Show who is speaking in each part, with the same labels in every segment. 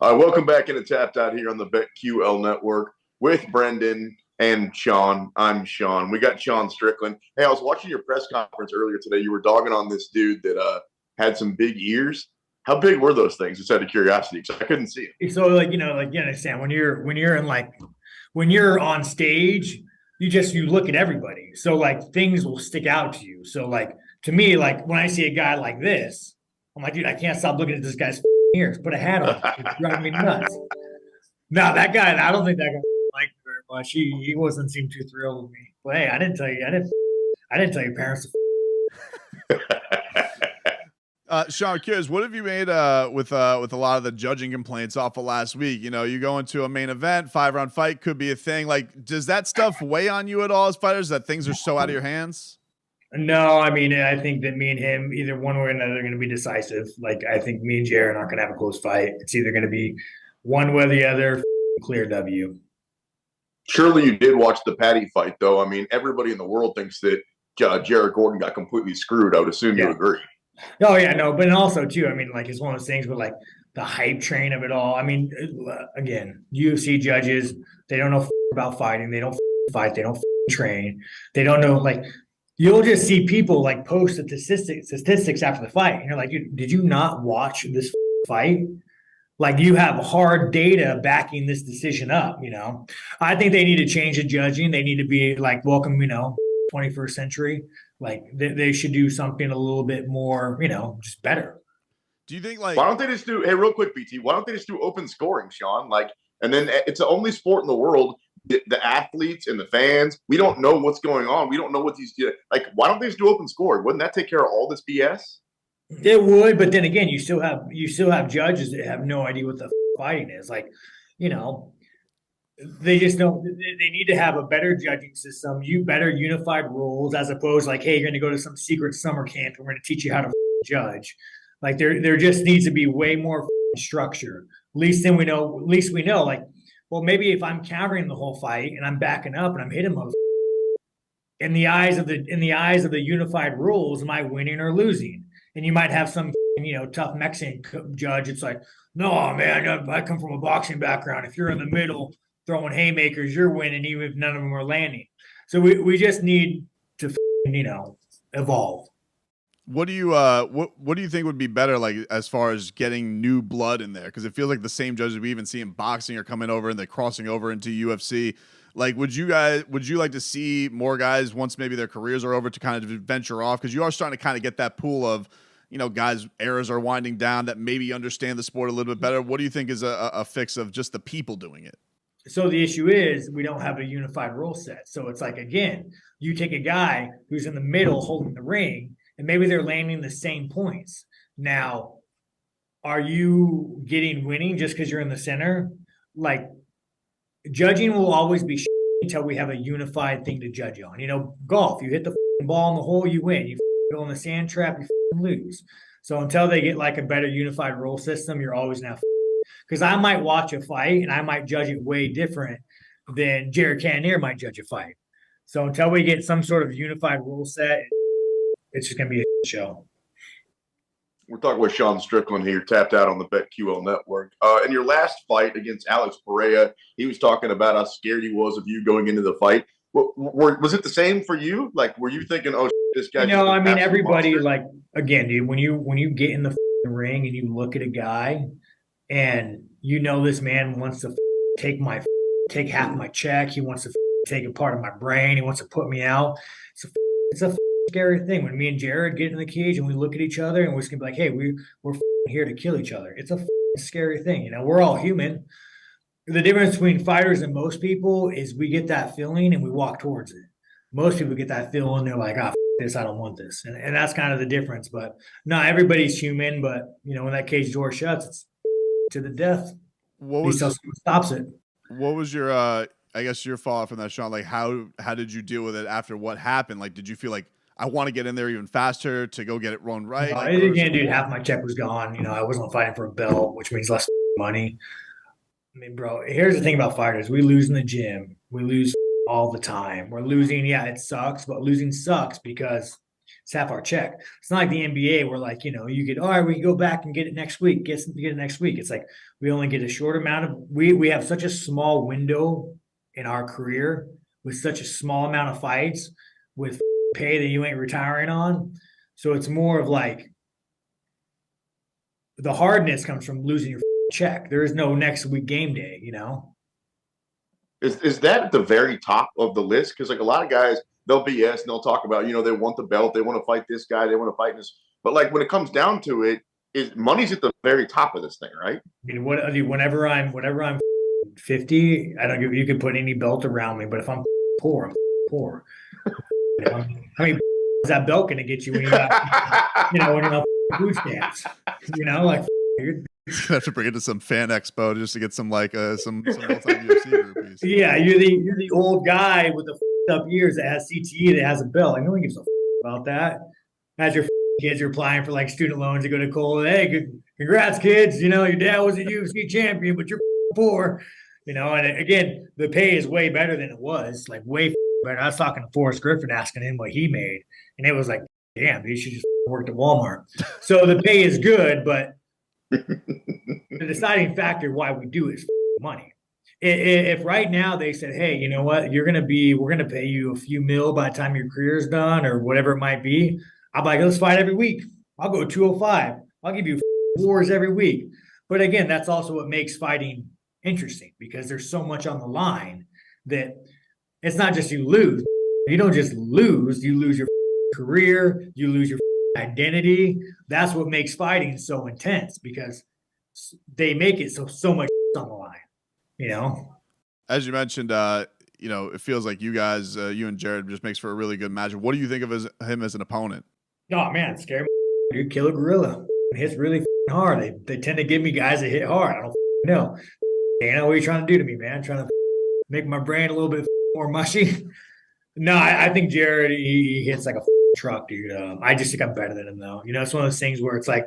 Speaker 1: Welcome back into Tapped Out here on the BetQL Network with Brendan and Sean. I'm Sean. We got Sean Strickland. Hey, I was watching your press conference earlier today. You were dogging on this dude that had some big ears. How big were those things? Just out of curiosity, because I couldn't see them.
Speaker 2: So you understand when you're on stage, you look at everybody. So like things will stick out to you. So like to me, like when I see a guy like this, I'm like, dude, I can't stop looking at this guy's ears. Put a hat on. It's driving me nuts. No, that guy, I don't think that guy liked me very much. He wasn't seem too thrilled with me. But hey, I didn't tell your parents to
Speaker 3: Sean, curious, what have you made with a lot of the judging complaints off of last week? You know, you go into a main event, 5-round fight could be a thing. Like, does that stuff weigh on you at all as fighters, that things are so out of your hands?
Speaker 2: No, I mean, I think that me and him, either one way or another, are going to be decisive. Like, I think me and Jared aren't going to have a close fight. It's either going to be one way or the other, clear W.
Speaker 1: Surely you did watch the Patty fight, though. I mean, everybody in the world thinks that Jared Gordon got completely screwed. I would assume you agree.
Speaker 2: Oh, yeah, no, but also, too, I mean, like, it's one of those things with, like, the hype train of it all. I mean, again, UFC judges, they don't know about fighting. They don't fight. They don't train. They don't know, like, you'll just see people, like, post statistics after the fight. And you're like, did you not watch this fight? Like, you have hard data backing this decision up, you know? I think they need to change the judging. They need to be, like, welcome, 21st century. Like they should do something a little bit more, just better.
Speaker 3: Do you think why
Speaker 1: don't they just do, hey, real quick, BT, why don't they just do open scoring, Sean? Like, and then it's the only sport in the world, the athletes and the fans, we don't know what's going on. We don't know what these do. Like, why don't they just do open scoring? Wouldn't that take care of all this BS?
Speaker 2: It would, but then again, you still have judges that have no idea what the fighting is. Like, they just don't. They need to have a better judging system, better unified rules, as opposed to like, hey, you're going to go to some secret summer camp and we're going to teach you how to judge. Like there just needs to be way more structure. At least we know. Like, well, maybe if I'm countering the whole fight and I'm backing up and I'm hitting those, in the eyes of the unified rules, am I winning or losing? And you might have some tough Mexican judge. It's like, no, man, I come from a boxing background. If you're in the middle throwing haymakers, you're winning, even if none of them are landing. So we just need to, evolve.
Speaker 3: What do you think would be better, like as far as getting new blood in there? Because it feels like the same judges we even see in boxing are coming over and they're crossing over into UFC. Like, would you like to see more guys once maybe their careers are over to kind of venture off? Because you are starting to kind of get that pool of, guys, eras are winding down that maybe understand the sport a little bit better. What do you think is a fix of just the people doing it?
Speaker 2: So the issue is we don't have a unified rule set. So it's like, again, you take a guy who's in the middle holding the ring, and maybe they're landing the same points. Now, are you winning just because you're in the center? Like, judging will always be until we have a unified thing to judge on. Golf, you hit the ball in the hole, you win. You go in the sand trap, you lose. So until they get like a better unified rule system, you're always now. Because I might watch a fight and I might judge it way different than Jared Cannonier might judge a fight. So until we get some sort of unified rule set, it's just going to be a show.
Speaker 1: We're talking with Sean Strickland here, tapped out on the BetQL Network. In your last fight against Alex Pereira, he was talking about how scared he was of you going into the fight. Was it the same for you? Like, were you thinking, oh, this guy?
Speaker 2: I mean, everybody, monster? Like, again, dude, when you get in the ring and you look at a guy and this man wants to take half my check, he wants to take a part of my brain, he wants to put me out. It's a scary thing when me and Jared get in the cage and we look at each other and we're just gonna be like, hey, we're here to kill each other. It's a scary thing. We're all human. The difference between fighters and most people is we get that feeling and we walk towards it. Most people get that feeling, they're like, this, I don't want this. And that's kind of the difference. But not everybody's human, but when that cage door shuts, it's to the death. Stops it.
Speaker 3: What was your I guess your fallout from that, Sean? Like, how did you deal with it after what happened? Like, did you feel like I want to get in there even faster to go get it run right?
Speaker 2: Again, dude, half my check was gone. I wasn't fighting for a belt, which means less money. I mean, bro, here's the thing about fighters. We lose in the gym. We lose all the time. We're losing. Yeah, it sucks, but losing sucks because It's half our check. It's not like the NBA where like, you know, you get, all right, we can go back and get it next week. Get it next week. It's like we only get a short amount of we have such a small window in our career with such a small amount of fights with pay that you ain't retiring on. So it's more of like the hardness comes from losing your check. There is no next week game day, you know.
Speaker 1: Is that at the very top of the list? Because like a lot of guys, they'll BS and they'll talk about, you know, they want the belt, they want to fight this guy, they want to fight this. But like when it comes down to it, money's at the very top of this thing, right?
Speaker 2: I mean, whenever I'm 50, I don't give you can put any belt around me, but if I'm poor, I'm poor. You know, how many is that belt going to get you when you got, you know, when you're on food stamps? You know, like you're
Speaker 3: I have to bring it to some fan expo just to get some like some all-time UFC groupies.
Speaker 2: Yeah, you're the old guy with the up years that has CTE that has a belt. Like no one gives a about that. As your kids are applying for like student loans to go to college, hey, congrats, kids. You know, your dad was a UFC champion, but you're poor. You know, and again, the pay is way better than it was, like way better. I was talking to Forrest Griffin, asking him what he made, and it was like, damn, he should just worked at Walmart. So the pay is good, but the deciding factor why we do is money. If right now they said, hey, you know what, we're going to pay you a few mil by the time your career's done or whatever it might be, I'm like, let's fight every week. I'll go 205. I'll give you wars every week. But again, that's also what makes fighting interesting because there's so much on the line that it's not just you lose. You don't just lose, you lose your career, you lose your identity. That's what makes fighting so intense because they make it so much on the line, you know.
Speaker 3: As you mentioned, you know, it feels like you guys, you and Jared, just makes for a really good match. What do you think of him as an opponent?
Speaker 2: Oh man, scary dude, kill a gorilla. It hits really hard. They tend to give me guys that hit hard. I don't know. You know what you're trying to do to me, man? Trying to make my brain a little bit more mushy. No, I think Jared he hits like a truck, dude. I just think I'm better than him, though. You know, it's one of those things where it's like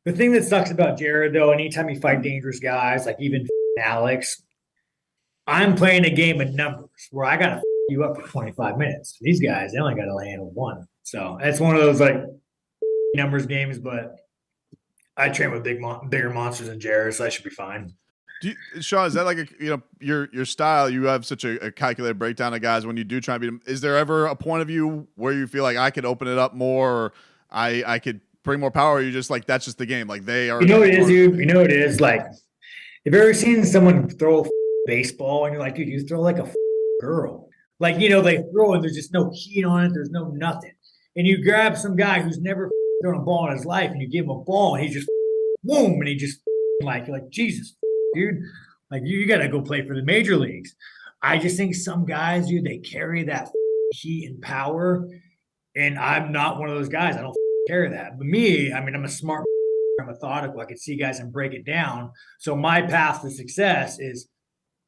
Speaker 2: the thing that sucks about Jared, though. Anytime you fight dangerous guys, like even Alex, I'm playing a game of numbers where I got to you up for 25 minutes. These guys, they only got to land with one. So it's one of those like numbers games. But I train with bigger monsters than Jared, so I should be fine.
Speaker 3: Sean, is that like your style? You have such a calculated breakdown of guys when you do try and beat them. Is there ever a point of view where you feel like I could open it up more, or I could bring more power? Or you just like that's just the game? Like they are.
Speaker 2: You know what it is, dude. You know what it is. Like, have you ever seen someone throw a baseball and you're like, dude, you throw like a girl. Like, you know, they throw and there's just no heat on it. There's no nothing. And you grab some guy who's never thrown a ball in his life and you give him a ball and he just boom and he just like you're like Jesus. Dude, like you got to go play for the major leagues. I just think some guys, dude, they carry that heat and power, and I'm not one of those guys. I don't carry that. But me, I mean, I'm a smart, I'm methodical. I can see guys and break it down. So my path to success is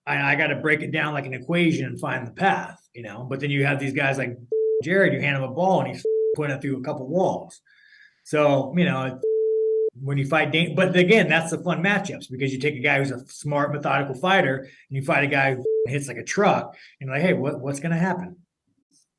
Speaker 2: I got to break it down like an equation and find the path, you know. But then you have these guys like Jared, you hand him a ball and he's putting it through a couple walls. So, you know, when you fight, but again, that's the fun matchups because you take a guy who's a smart, methodical fighter and you fight a guy who hits like a truck and you're like, hey, what's going to happen?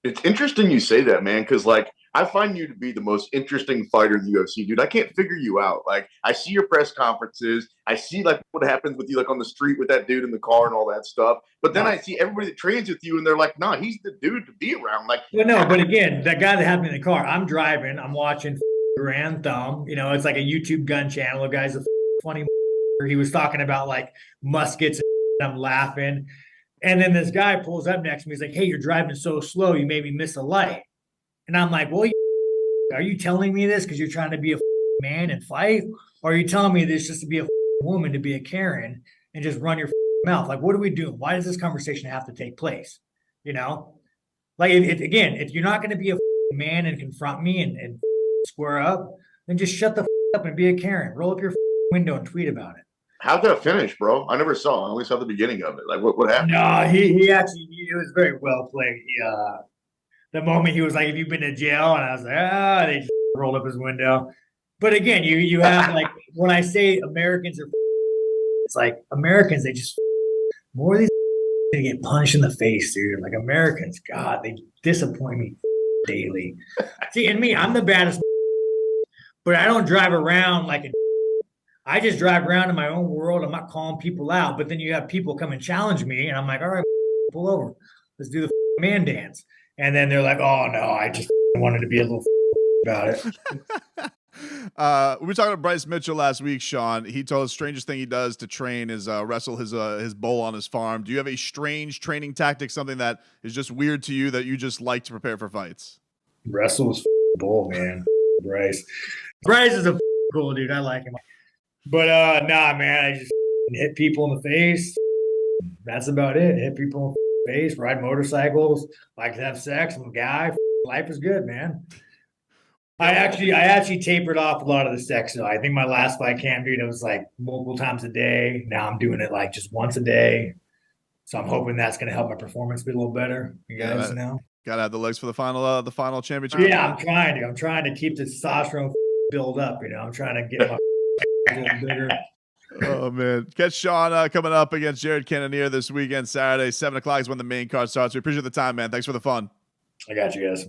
Speaker 1: It's interesting you say that, man, because like I find you to be the most interesting fighter in the UFC, dude. I can't figure you out. Like I see your press conferences, I see like what happens with you, like on the street with that dude in the car and all that stuff. But then I see everybody that trains with you, and they're like, "Nah, he's the dude to be around." Like,
Speaker 2: well, no, but again, that guy that had me in the car, I'm driving, I'm watching Grand Thumb. You know, it's like a YouTube gun channel. The guy's a funny. He was talking about like muskets, and I'm laughing. And then this guy pulls up next to me. He's like, "Hey, you're driving so slow. You made me miss a light." And I'm like, "Well, are you telling me this because you're trying to be a man and fight? Or are you telling me this just to be a woman, to be a Karen and just run your mouth? Like, what are we doing? Why does this conversation have to take place? You know, like if you're not going to be a man and confront me and square up, then just shut the up and be a Karen. Roll up your window and tweet about it."
Speaker 1: How'd that finish, bro? I never saw. I only saw the beginning of it. Like, what happened?
Speaker 2: No, he actually, it was very well played. The moment he was like, "Have you been to jail?" And I was like, they just rolled up his window. But again, you have like, when I say Americans are, it's like Americans, they just, more of these, they get punched in the face, dude. Like Americans, God, they disappoint me daily. See, and me, I'm the baddest, but I don't drive around like a. I just drive around in my own world. I'm not calling people out. But then you have people come and challenge me, and I'm like, all right, pull over. Let's do the man dance. And then they're like, oh no, I just wanted to be a little about it.
Speaker 3: We were talking to Bryce Mitchell last week, Sean. He told us the strangest thing he does to train is wrestle his bull on his farm. Do you have a strange training tactic, something that is just weird to you that you just like to prepare for fights?
Speaker 2: Wrestle his bull, man. Bryce is a cool dude. I like him. But nah, man, I just hit people in the face. That's about it. Hit people in the face, ride motorcycles, like to have sex. I'm a guy. Life is good, man. I actually tapered off a lot of the sex. I think my last fight camp, dude, it was like multiple times a day. Now I'm doing it like just once a day. So I'm hoping that's going to help my performance be a little better. You guys know.
Speaker 3: Gotta have the legs for the final championship.
Speaker 2: Yeah, I'm trying to keep the testosterone build up. I'm trying to get my a little bigger.
Speaker 3: Oh man, catch Sean coming up against Jared Cannonier this weekend, Saturday, 7:00 is when the main card starts. We appreciate the time, man. Thanks for the fun.
Speaker 2: I got you guys.